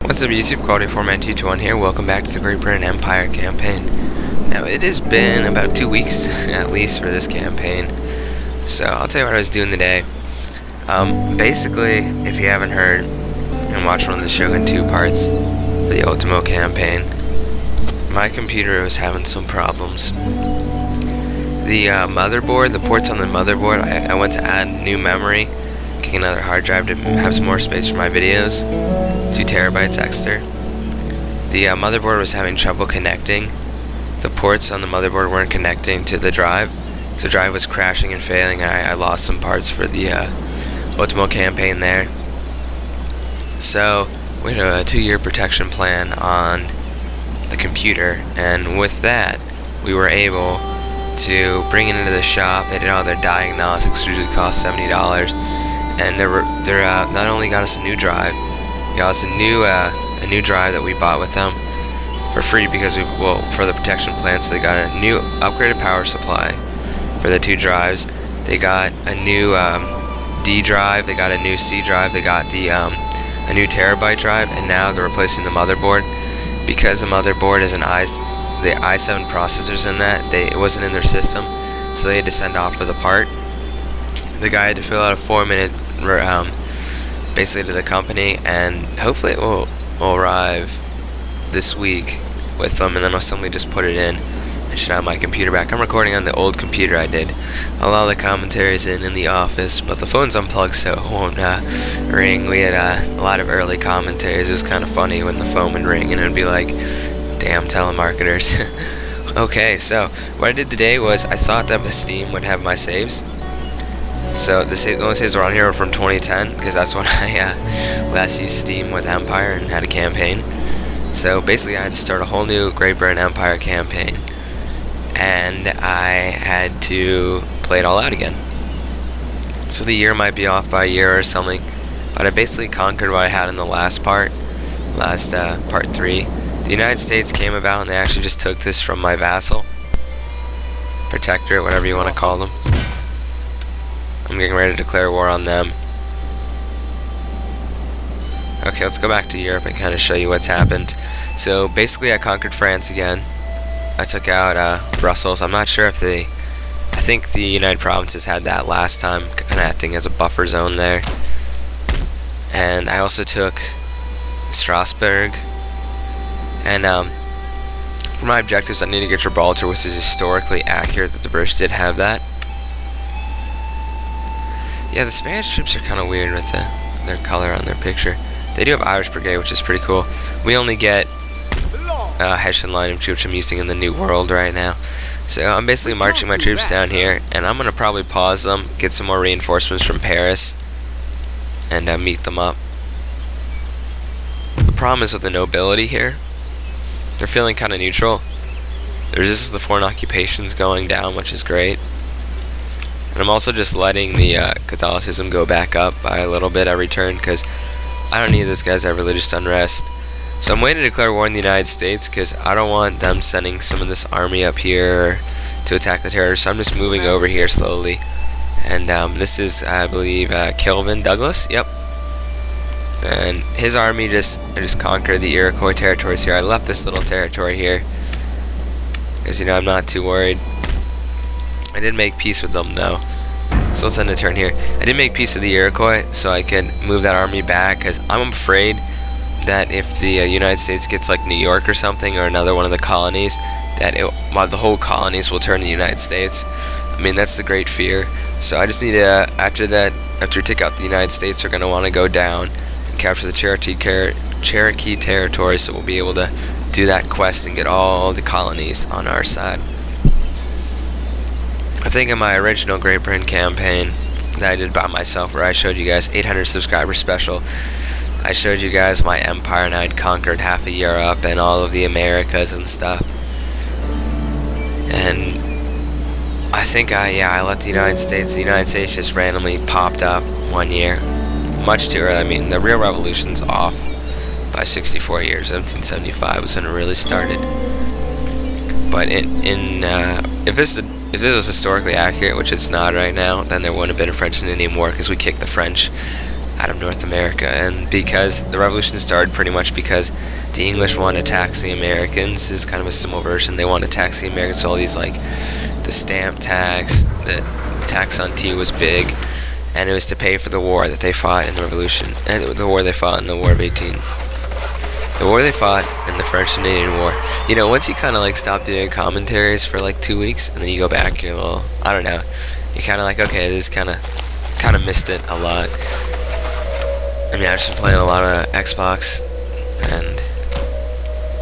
What's up YouTube, Quality Format 221 here. Welcome back to the Great Britain Empire campaign. Now it has been about 2 weeks at least for this campaign, so I'll tell you what I was doing today. Basically, if you haven't heard, I'm watching one of the Shogun 2 parts for the Ultimo campaign. My computer was having some problems. The motherboard, the ports on the motherboard, I went to add new memory, getting another hard drive to have some more space for my videos. 2 terabytes extra. The motherboard was having trouble connecting. The ports on the motherboard weren't connecting to the drive, so the drive was crashing and failing, and I lost some parts for the Ultimo campaign there. So we had a 2-year protection plan on the computer, and with that we were able to bring it into the shop. They did all their diagnostics, which usually cost $70, and they not only got us a new drive, got us a new drive that we bought with them for free because for the protection plan. So they got a new upgraded power supply for the 2 drives. They got a new D drive, they got a new C drive, they got a new terabyte drive, and now they're replacing the motherboard because the motherboard is the i7 processors in that. It wasn't in their system, so they had to send off with a part. The guy had to fill out a 4-minute basically to the company, and hopefully it will arrive this week with them, and then somebody just put it in and should have my computer back. I'm recording on the old computer. I did a lot of the commentaries in the office, but the phone's unplugged so it won't ring. We had a lot of early commentaries. It was kind of funny when the phone would ring and it'd be like, damn telemarketers. Okay, so what I did today was I thought that the Steam would have my saves. So the only saves that were on here were from 2010, because that's when I last used Steam with Empire and had a campaign. So basically I had to start a whole new Great Britain Empire campaign, and I had to play it all out again. So the year might be off by a year or something, but I basically conquered what I had in the last part 3. The United States came about, and they actually just took this from my vassal, protectorate, whatever you want to call them. I'm getting ready to declare war on them. Okay, let's go back to Europe and kind of show you what's happened. So basically I conquered France again. I took out Brussels. I'm not sure if I think the United Provinces had that last time, kind of acting as a buffer zone there. And I also took Strasbourg. And for my objectives, I need to get Gibraltar, which is historically accurate that the British did have that. Yeah, the Spanish troops are kind of weird with their color on their picture. They do have Irish Brigade, which is pretty cool. We only get Hessian line of troops I'm using in the New World right now. So I'm basically marching my troops down here, and I'm going to probably pause them, get some more reinforcements from Paris, and meet them up. The problem is with the nobility here. They're feeling kind of neutral. The resistance to the foreign occupations going down, which is great. And I'm also just letting the Catholicism go back up by a little bit every turn, because I don't need those guys to have religious unrest. So I'm waiting to declare war on the United States, because I don't want them sending some of this army up here to attack the terrorists. So I'm just moving over here slowly. And this is, I believe, Kelvin Douglas. Yep. And his army just conquered the Iroquois territories here. I left this little territory here because, I'm not too worried. I did make peace with them though, so let's end the turn here. I did make peace with the Iroquois so I could move that army back, because I'm afraid that if the United States gets like New York or something, or another one of the colonies, that the whole colonies will turn to the United States. I mean, that's the great fear. So I just need to, after we take out the United States, we're going to want to go down and capture the Cherokee territory, so we'll be able to do that quest and get all the colonies on our side. I think in my original Great Britain campaign that I did by myself, where I showed you guys 800 subscriber special, I showed you guys my empire, and I'd conquered half of Europe and all of the Americas and stuff. And I think I let the United States just randomly popped up one year, much too early. I mean, the real revolution's off by 64 years. 1775 was when it really started. But if this was historically accurate, which it's not right now, then there wouldn't have been a French and Indian War, because we kicked the French out of North America. And because the revolution started pretty much because the English wanted to tax the Americans, is kind of a similar version. They wanted to tax the Americans, so all these, like, the stamp tax, the tax on tea was big, and it was to pay for the war that they fought in the revolution, and the war they fought in the War of 18. The war they fought in the French and Indian War. You know, once you kind of like stop doing commentaries for like 2 weeks, and then you go back, you're a little, I don't know, you're kind of like, okay, this kind of missed it a lot. I mean, I've just been playing a lot of Xbox, and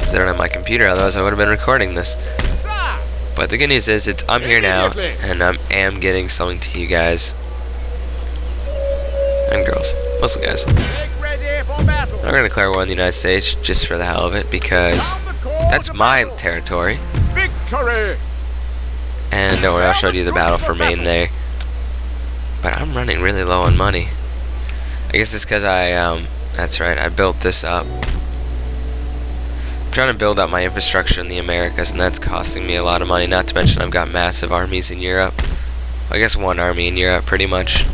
I don't have my computer, otherwise I would have been recording this. But the good news is, I'm here now, and I am getting something to you guys. And girls. Mostly guys. I'm going to declare war on the United States, just for the hell of it, because that's my territory. And don't worry, I'll show you the battle for Maine there. But I'm running really low on money. I guess it's because that's right, I built this up. I'm trying to build up my infrastructure in the Americas, and that's costing me a lot of money, not to mention I've got massive armies in Europe. Well, I guess one army in Europe, pretty much.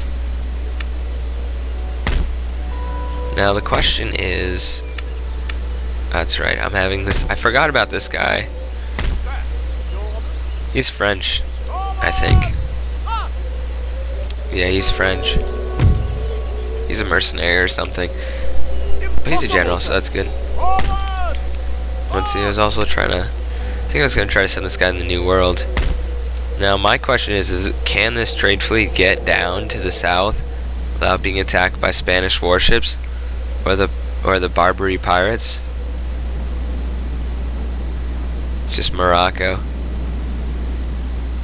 Now the question is, that's right, I'm having this, I forgot about this guy. He's French, I think. Yeah, he's French. He's a mercenary or something. But he's a general, so that's good. Let's see, I was also trying to, I think I was going to try to send this guy in the New World. Now my question is can this trade fleet get down to the south without being attacked by Spanish warships? Or the Barbary pirates? It's just Morocco.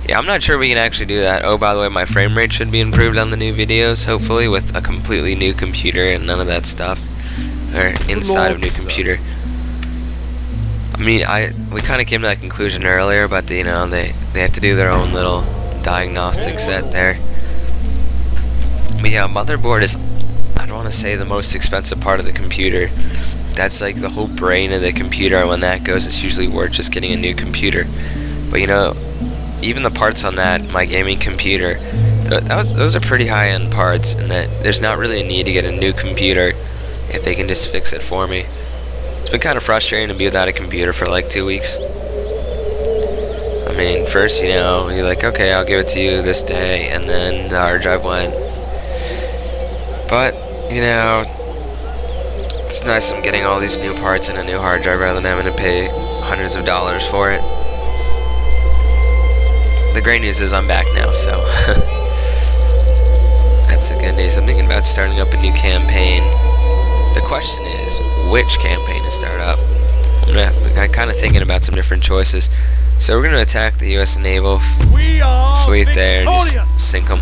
Yeah, I'm not sure we can actually do that. Oh, by the way, my frame rate should be improved on the new videos, hopefully, with a completely new computer and none of that stuff. Or inside of new computer. I mean, we kind of came to that conclusion earlier, but you know, they have to do their own little diagnostic set there. But yeah, motherboard is, I don't want to say the most expensive part of the computer. That's like the whole brain of the computer, and when that goes, it's usually worth just getting a new computer. But you know, even the parts on that, my gaming computer, those are pretty high-end parts, and that there's not really a need to get a new computer if they can just fix it for me. It's been kind of frustrating to be without a computer for like 2 weeks. I mean, first, you know, you're like, okay, I'll give it to you this day, and then the hard drive went. But, you know, it's nice I'm getting all these new parts and a new hard drive rather than having to pay hundreds of dollars for it. The great news is I'm back now, so that's the good news. I'm thinking about starting up a new campaign. The question is, which campaign to start up? I'm kind of thinking about some different choices. So we're going to attack the U.S. naval fleet there and just sink them.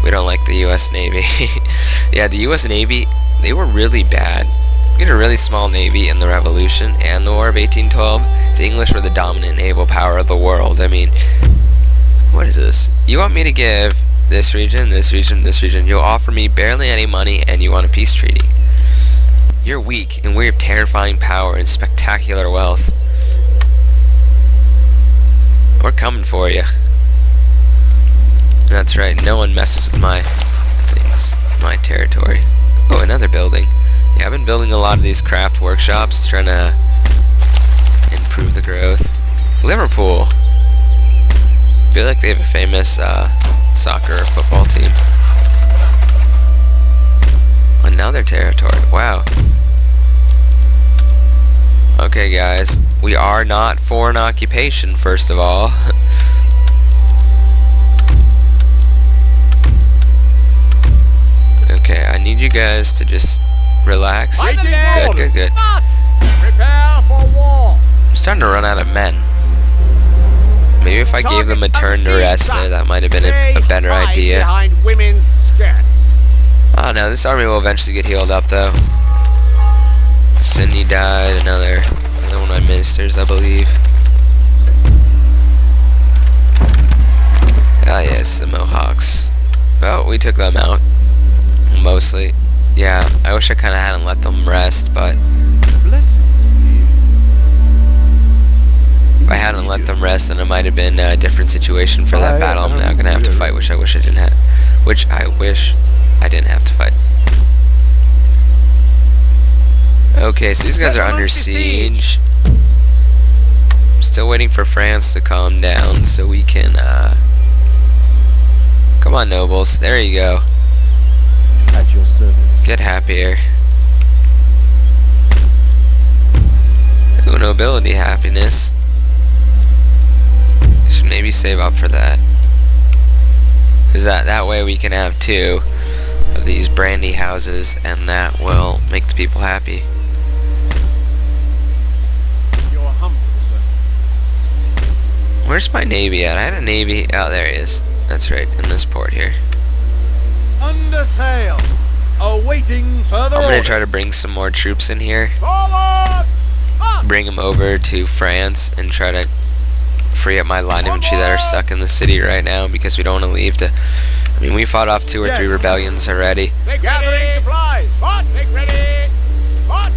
We don't like the U.S. Navy. Yeah, the U.S. Navy, they were really bad. We had a really small navy in the Revolution and the War of 1812. The English were the dominant naval power of the world. I mean, what is this? You want me to give this region, this region, this region. You'll offer me barely any money, and you want a peace treaty. You're weak, and we have terrifying power and spectacular wealth. We're coming for you. That's right, no one messes with my things, my territory. Oh, another building. Yeah, I've been building a lot of these craft workshops, trying to improve the growth. Liverpool. I feel like they have a famous soccer or football team. Another territory, wow. Okay guys, we are not for an occupation, first of all. Okay, I need you guys to just relax. Good, good, good. Prepare for war. I'm starting to run out of men. Maybe if I gave them a turn to rest there, that might have been a better idea. Oh no, this army will eventually get healed up though. Sydney died, another one of my ministers, I believe. Ah yes, the Mohawks. Well, we took them out. Mostly. Yeah, I wish I kind of hadn't let them rest, but if I hadn't let them rest, then it might have been a different situation for that battle I'm now gonna have to fight, which I wish I didn't have. Which I wish I didn't have to fight. Okay, so these guys are under siege. Still waiting for France to calm down so we can, come on, nobles. There you go. At your service. Get happier. Ooh, nobility happiness. Should maybe save up for that. Cause that way we can have 2 of these brandy houses, and that will make the people happy. You're humble, sir. Where's my navy at? I had a navy. Oh, there he is. That's right, in this port here. Under sail. Awaiting further I'm gonna orders. try to bring some more troops in here. Forward! Bring them over to France and try to free up my line infantry that are stuck in the city right now, because we don't want to leave to. I mean, we fought off 2 or 3 rebellions already. Gathering supplies. What? Make ready. What?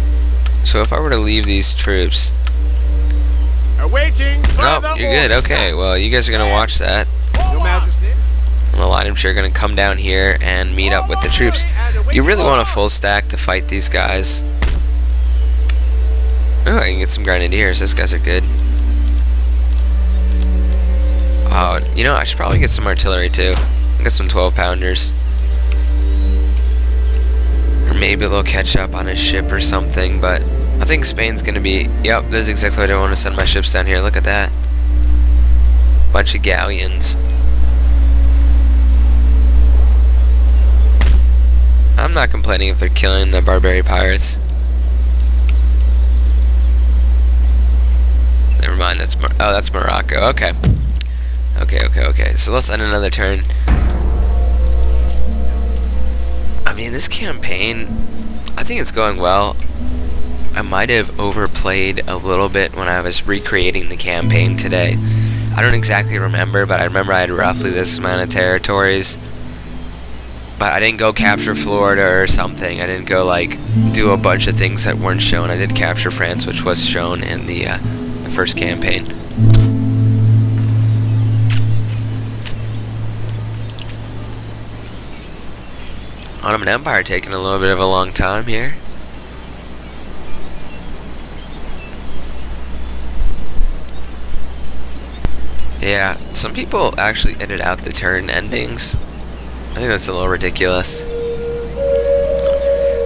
So if I were to leave these troops, Awaiting no, further you're good. orders. Okay, well, you guys are gonna watch that. Your Majesty. And the line infantry are gonna come down here and meet up with the troops. You really want a full stack to fight these guys. Oh, I can get some grenadiers. Those guys are good. Oh, you know, I should probably get some artillery too. Get some 12-pounders. Or maybe they'll catch up on a ship or something, but I think Spain's gonna be... Yep, this is exactly what I want to send my ships down here. Look at that. Bunch of galleons. I'm not complaining if they're killing the barbarian pirates. Never mind, that's that's Morocco. Okay. Okay. So let's end another turn. I mean, this campaign, I think it's going well. I might have overplayed a little bit when I was recreating the campaign today. I don't exactly remember, but I remember I had roughly this amount of territories. But I didn't go capture Florida or something. I didn't go, like, do a bunch of things that weren't shown. I did capture France, which was shown in the first campaign. Ottoman Empire taking a little bit of a long time here. Yeah, some people actually edit out the turn endings. I think that's a little ridiculous. I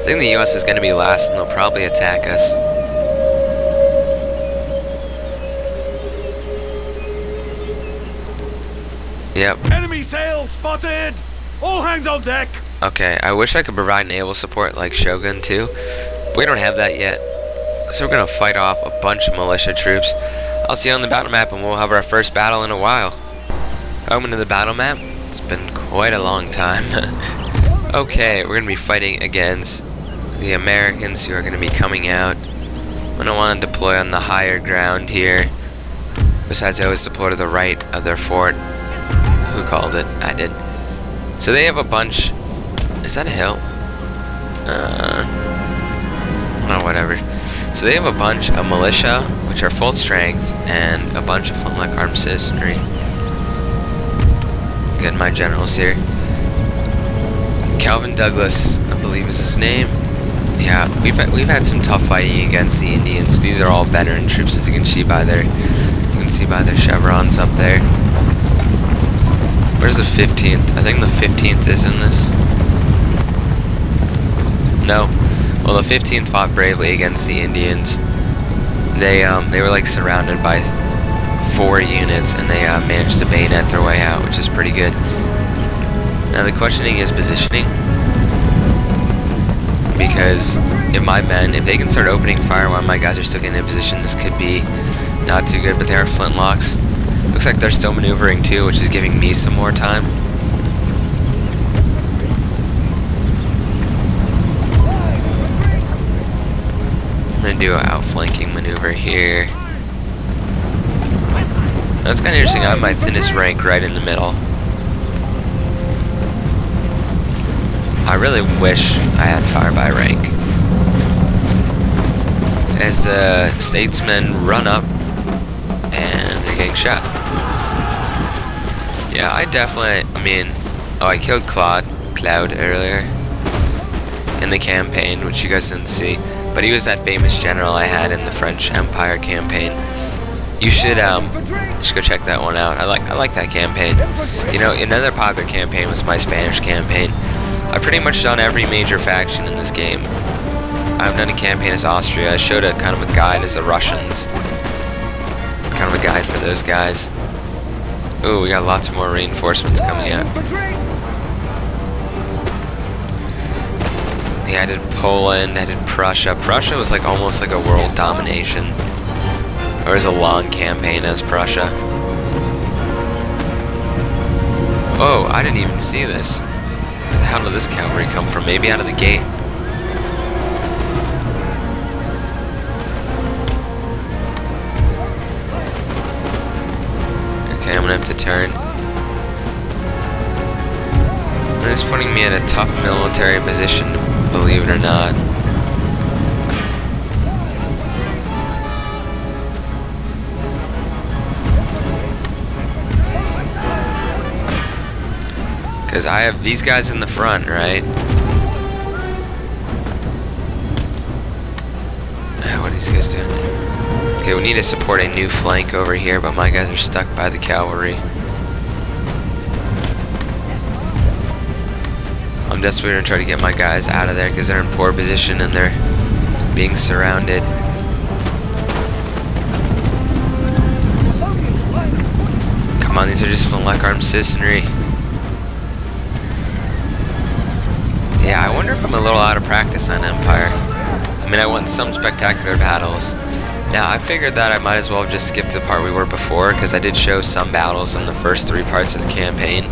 think the US is going to be last and they'll probably attack us. Yep. Enemy sail spotted. All hands on deck. Okay, I wish I could provide naval support like Shogun too. We don't have that yet. So we're going to fight off a bunch of militia troops. I'll see you on the battle map and we'll have our first battle in a while. Welcome to the battle map. It's been quite a long time. Okay, we're going to be fighting against the Americans who are going to be coming out. I'm going to want to deploy on the higher ground here. Besides, I always deploy to the right of their fort. Who called it? I did. So they have a bunch... Is that a hill? Oh, whatever. So they have a bunch of militia, which are full strength, and a bunch of flintlock armed citizenry. Get my generals here. Calvin Douglas, I believe is his name. Yeah, we've had some tough fighting against the Indians. These are all veteran troops, as you can see by their chevrons up there. Where's the 15th? I think the 15th is in this. No. Well, the 15th fought bravely against the Indians. They were like surrounded by 4 units, and they managed to bayonet their way out, which is pretty good. Now the questioning is positioning, because if my men, if they can start opening fire while my guys are still getting in position, this could be not too good. But they are flintlocks. Looks like they're still maneuvering too, which is giving me some more time. I'm gonna do an outflanking maneuver here. That's kind of interesting. I have my thinnest rank right in the middle. I really wish I had fire by rank. As the statesmen run up and getting shot. Yeah, I mean, I killed Cloud earlier in the campaign, which you guys didn't see. But he was that famous general I had in the French Empire campaign. You should go check that one out. I like that campaign. You know, another popular campaign was my Spanish campaign. I've pretty much done every major faction in this game. I've done a campaign as Austria. I showed a kind of a guide as the Russians. Kind of a guide for those guys. Ooh, we got lots more reinforcements coming out. Yeah, I did Poland, I did Prussia. Prussia was like almost like a world domination. Or was a long campaign as Prussia. Oh, I didn't even see this. Where the hell did this cavalry come from? Maybe out of the gate? Okay, I'm gonna have to turn. This is putting me in a tough military position, believe it or not. Because I have these guys in the front, right? What are these guys doing? Okay, we need to support a new flank over here, but my guys are stuck by the cavalry. I'm desperately going to try to get my guys out of there because they're in poor position and they're being surrounded. Come on, these are just flak armed citizenry. Yeah, I wonder if I'm a little out of practice on Empire. I mean, I won some spectacular battles. Yeah, I figured that I might as well just skip to the part we were before, because I did show some battles in the first 3 parts of the campaign.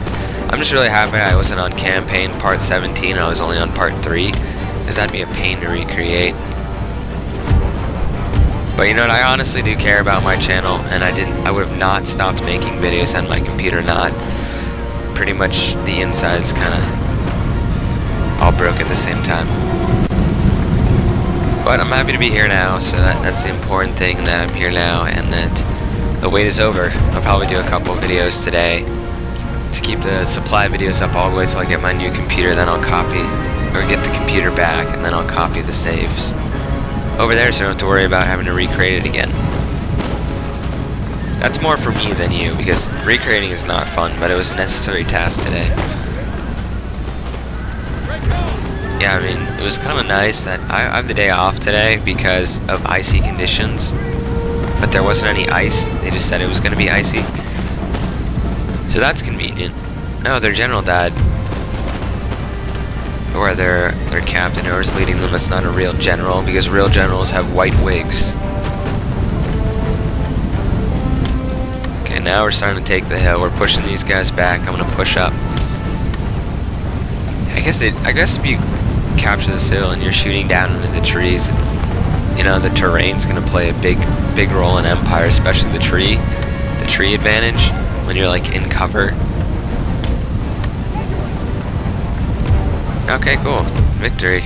I'm just really happy I wasn't on campaign part 17, I was only on part 3, because that'd be a pain to recreate. But you know what, I honestly do care about my channel, and I would have not stopped making videos had my computer not. Pretty much the insides kind of all broke at the same time. But I'm happy to be here now, so that's the important thing, that I'm here now and that the wait is over. I'll probably do a couple of videos today to keep the supply videos up all the way till I get my new computer, then I'll copy, or get the computer back, and then I'll copy the saves over there so I don't have to worry about having to recreate it again. That's more for me than you, because recreating is not fun, but it was a necessary task today. Yeah, I mean, it was kind of nice that I have the day off today because of icy conditions, but there wasn't any ice. They just said it was going to be icy, so that's convenient. Oh, their general died, or their captain who was leading them. That's not a real general, because real generals have white wigs. Okay, now we're starting to take the hill. We're pushing these guys back. I'm going to push up. I guess if you capture the hill and you're shooting down into the trees, it's, you know, the terrain's gonna play a big role in Empire, especially the tree advantage when you're like in cover. Okay, cool, victory.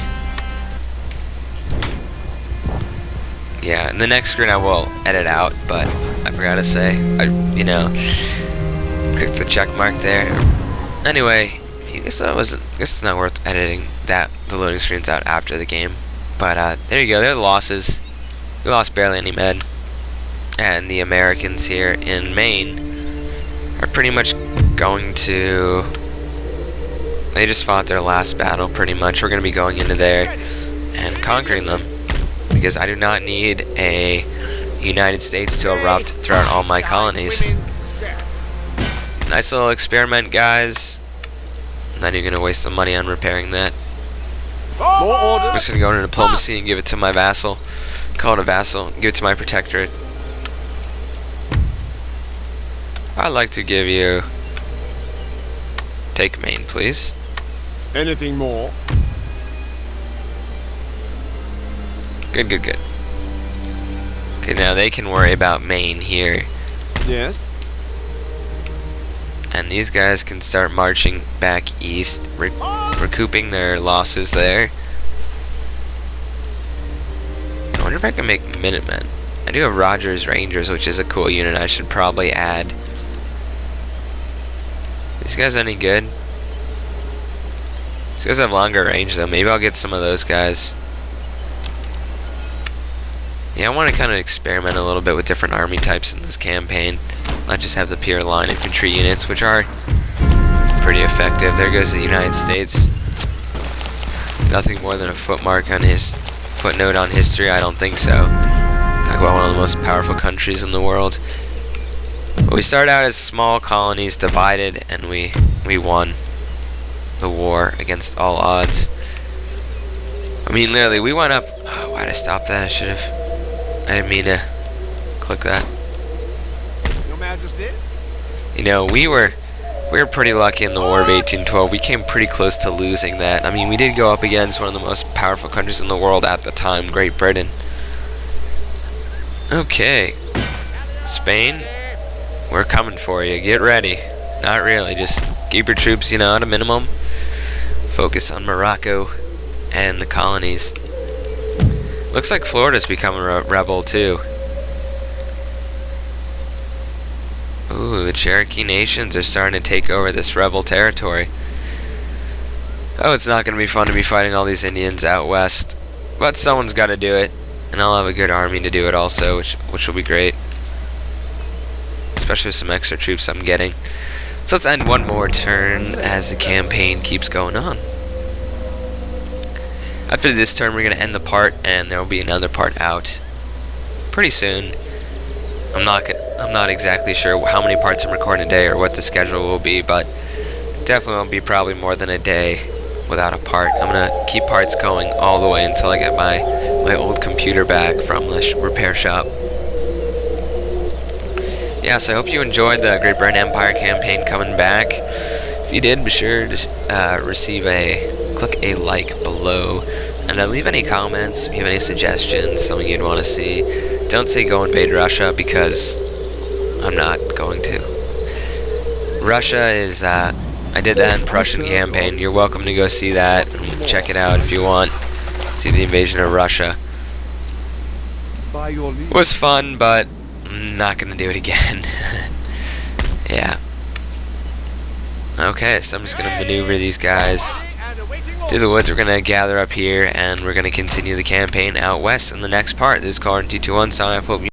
Yeah, in the next screen I will edit out, but I forgot to say, you know, click the check mark there. Anyway, I guess it's not worth editing the loading screens out after the game. But there you go, there are the losses. We lost barely any men. And the Americans here in Maine are pretty much going to... They just fought their last battle, pretty much. We're going to be going into there and conquering them, because I do not need a United States to erupt throughout all my colonies. Nice little experiment, guys. I'm not even going to waste some money on repairing that. I'm just going to go into diplomacy and give it to my vassal. Call it a vassal. Give it to my protectorate. I'd like to give you... Take Maine, please. Anything more? Good. Okay, now they can worry about Maine here. Yes. And these guys can start marching back east, recouping their losses there. I wonder if I can make Minutemen. I do have Rogers Rangers, which is a cool unit I should probably add. These guys any good? These guys have longer range though. Maybe I'll get some of those guys. Yeah, I want to kind of experiment a little bit with different army types in this campaign. Not just have the pure line infantry units, which are pretty effective. There goes the United States. Nothing more than a footnote on history. I don't think so. Talk about one of the most powerful countries in the world. But we started out as small colonies, divided, and we won the war against all odds. I mean, literally, we went up. Oh, why'd I stop that? I didn't mean to click that. Your Majesty? You know, we were pretty lucky in the War of 1812. We came pretty close to losing that. I mean, we did go up against one of the most powerful countries in the world at the time, Great Britain. Okay. Spain, we're coming for you. Get ready. Not really. Just keep your troops, you know, at a minimum. Focus on Morocco and the colonies. Looks like Florida's becoming a rebel, too. Ooh, the Cherokee nations are starting to take over this rebel territory. Oh, it's not going to be fun to be fighting all these Indians out west. But someone's got to do it. And I'll have a good army to do it also, which will be great. Especially with some extra troops I'm getting. So let's end one more turn as the campaign keeps going on. After this turn, we're going to end the part, and there will be another part out pretty soon. I'm not exactly sure how many parts I'm recording a day or what the schedule will be, but definitely won't be probably more than a day without a part. I'm going to keep parts going all the way until I get my old computer back from the repair shop. Yeah, so I hope you enjoyed the Great Britain Empire campaign coming back. If you did, be sure to click a like below, and leave any comments if you have any suggestions, something you'd want to see. Don't say go invade Russia, because I'm not going to. Russia is, I did that in Prussian campaign. You're welcome to go see that. Check it out if you want. See the invasion of Russia. It was fun, but I'm not going to do it again. Yeah. Okay, so I'm just going to maneuver these guys to the woods. We're going to gather up here, and we're going to continue the campaign out west in the next part. This is Car 221, signing off. Hope you